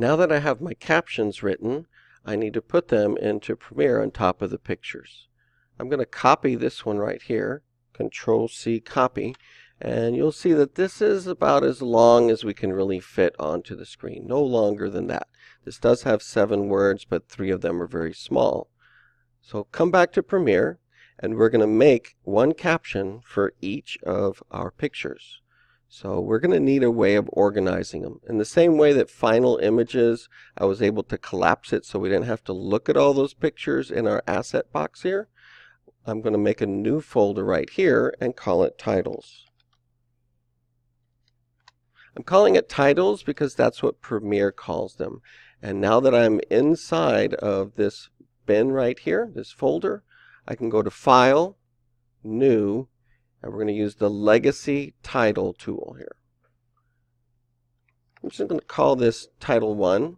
Now that I have my captions written, I need to put them into Premiere on top of the pictures. I'm going to copy this one right here, Control-C copy, and you'll see that this is about as long as we can really fit onto the screen, no longer than that. This does have 7 words, but 3 of them are very small. So come back to Premiere, and we're going to make one caption for each of our pictures. So we're going to need a way of organizing them. In the same way that Final Images, I was able to collapse it so we didn't have to look at all those pictures in our asset box here. I'm going to make a new folder right here and call it Titles. I'm calling it Titles because that's what Premiere calls them. And now that I'm inside of this bin right here, this folder, I can go to File, New, and we're going to use the Legacy Title tool here. I'm just going to call this Title 1.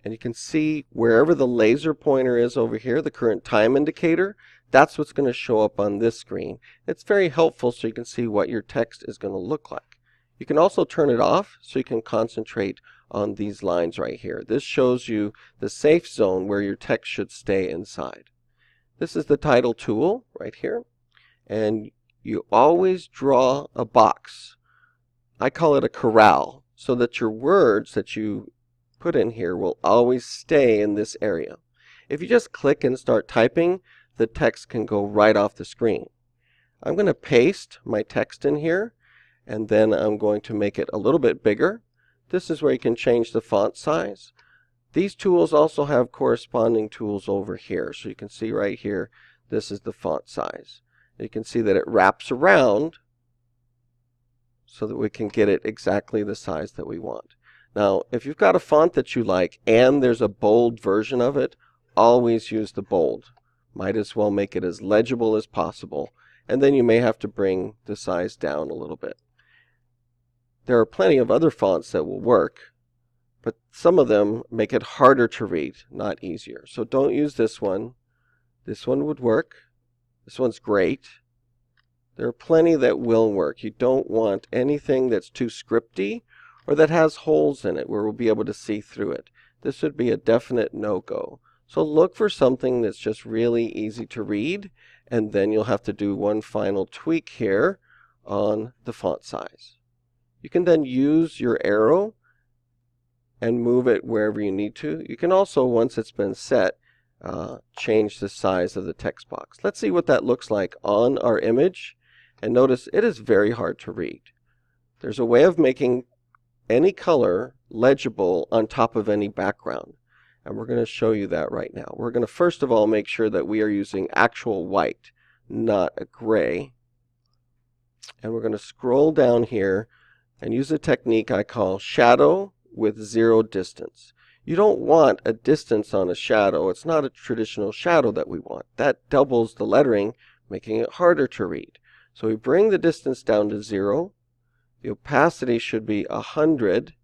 And you can see wherever the laser pointer is over here, the current time indicator, that's what's going to show up on this screen. It's very helpful so you can see what your text is going to look like. You can also turn it off so you can concentrate on these lines right here. This shows you the safe zone where your text should stay inside. This is the title tool right here, and you always draw a box. I call it a corral, so that your words that you put in here will always stay in this area. If you just click and start typing, the text can go right off the screen. I'm going to paste my text in here, and then I'm going to make it a little bit bigger. This is where you can change the font size. These tools also have corresponding tools over here. So you can see right here, this is the font size. You can see that it wraps around so that we can get it exactly the size that we want. Now, if you've got a font that you like and there's a bold version of it, always use the bold. Might as well make it as legible as possible, and then you may have to bring the size down a little bit. There are plenty of other fonts that will work, but some of them make it harder to read, not easier. So don't use this one. This one would work. This one's great. There are plenty that will work. You don't want anything that's too scripty or that has holes in it where we'll be able to see through it. This would be a definite no-go. So look for something that's just really easy to read, and then you'll have to do one final tweak here on the font size. You can then use your arrow and move it wherever you need to. You can also, once it's been set, change the size of the text box. Let's see what that looks like on our image, and notice it is very hard to read. There's a way of making any color legible on top of any background, and we're going to show you that right now. We're going to first of all make sure that we are using actual white, not a gray, and we're going to scroll down here and use a technique I call shadow with 0 distance. You don't want a distance on a shadow. It's not a traditional shadow that we want. That doubles the lettering, making it harder to read. So we bring the distance down to 0. The opacity should be 100.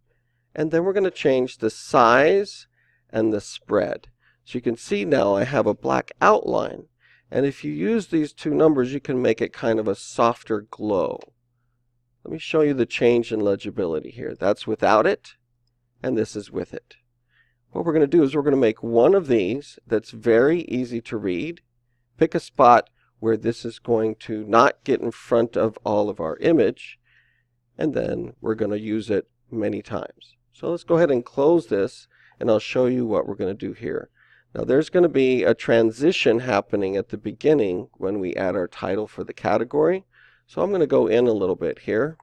And then we're going to change the size and the spread. So you can see now I have a black outline. And if you use these two numbers, you can make it kind of a softer glow. Let me show you the change in legibility here. That's without it, and this is with it. What we're going to do is we're going to make one of these that's very easy to read. Pick a spot where this is going to not get in front of all of our image, and then we're going to use it many times. So let's go ahead and close this, and I'll show you what we're going to do here. Now there's going to be a transition happening at the beginning when we add our title for the category. So I'm going to go in a little bit here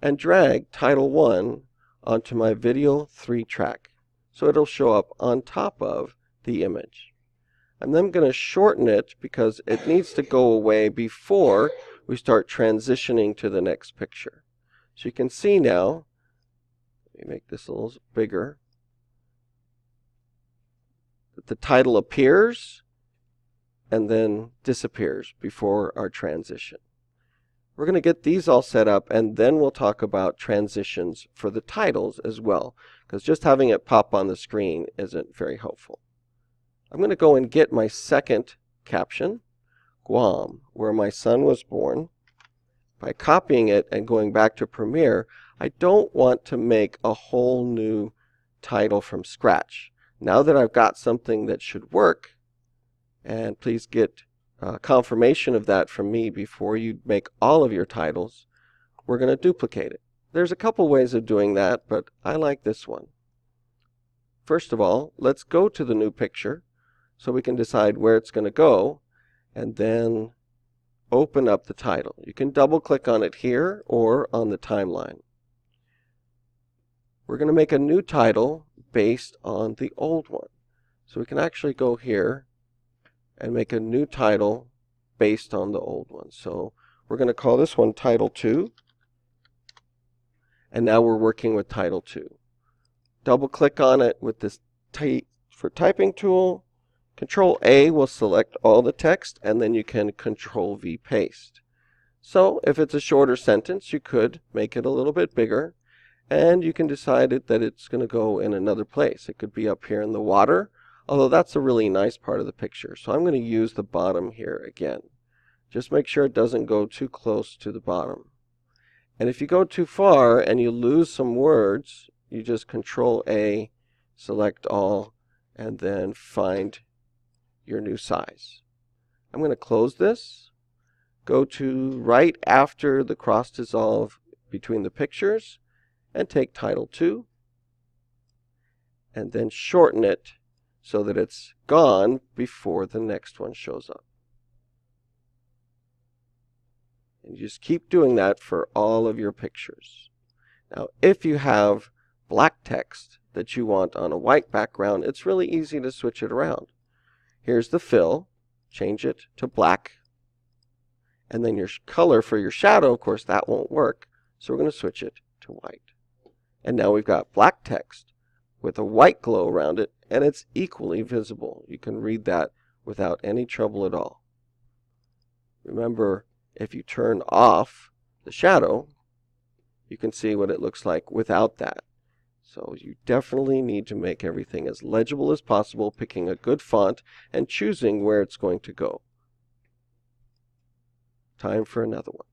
and drag Title 1 onto my Video 3 track. So it'll show up on top of the image. I'm then going to shorten it because it needs to go away before we start transitioning to the next picture. So you can see now, let me make this a little bigger, that the title appears and then disappears before our transition. We're going to get these all set up, and then we'll talk about transitions for the titles as well, because just having it pop on the screen isn't very helpful. I'm going to go and get my second caption, Guam, where my son was born. By copying it and going back to Premiere, I don't want to make a whole new title from scratch. Now that I've got something that should work, and please get confirmation of that from me before you make all of your titles, we're going to duplicate it. There's a couple ways of doing that, but I like this one. First of all, let's go to the new picture so we can decide where it's going to go, and then open up the title. You can double click on it here or on the timeline. We're going to make a new title based on the old one. So we can actually go here and make a new title based on the old one. So we're going to call this one Title 2. And now we're working with Title 2. Double click on it with this for typing tool. Control A will select all the text, and then you can Control V paste. So if it's a shorter sentence, you could make it a little bit bigger, and you can decide that it's going to go in another place. It could be up here in the water, although that's a really nice part of the picture. So I'm going to use the bottom here again. Just make sure it doesn't go too close to the bottom. And if you go too far and you lose some words, you just Control A, select all, and then find your new size. I'm going to close this, go to right after the cross dissolve between the pictures, and take Title 2, and then shorten it so that it's gone before the next one shows up. And you just keep doing that for all of your pictures. Now, if you have black text that you want on a white background, it's really easy to switch it around. Here's the fill, change it to black, and then your color for your shadow, of course, that won't work, so we're going to switch it to white. And now we've got black text with a white glow around it, and it's equally visible. You can read that without any trouble at all. Remember, if you turn off the shadow, you can see what it looks like without that. So you definitely need to make everything as legible as possible, picking a good font and choosing where it's going to go. Time for another one.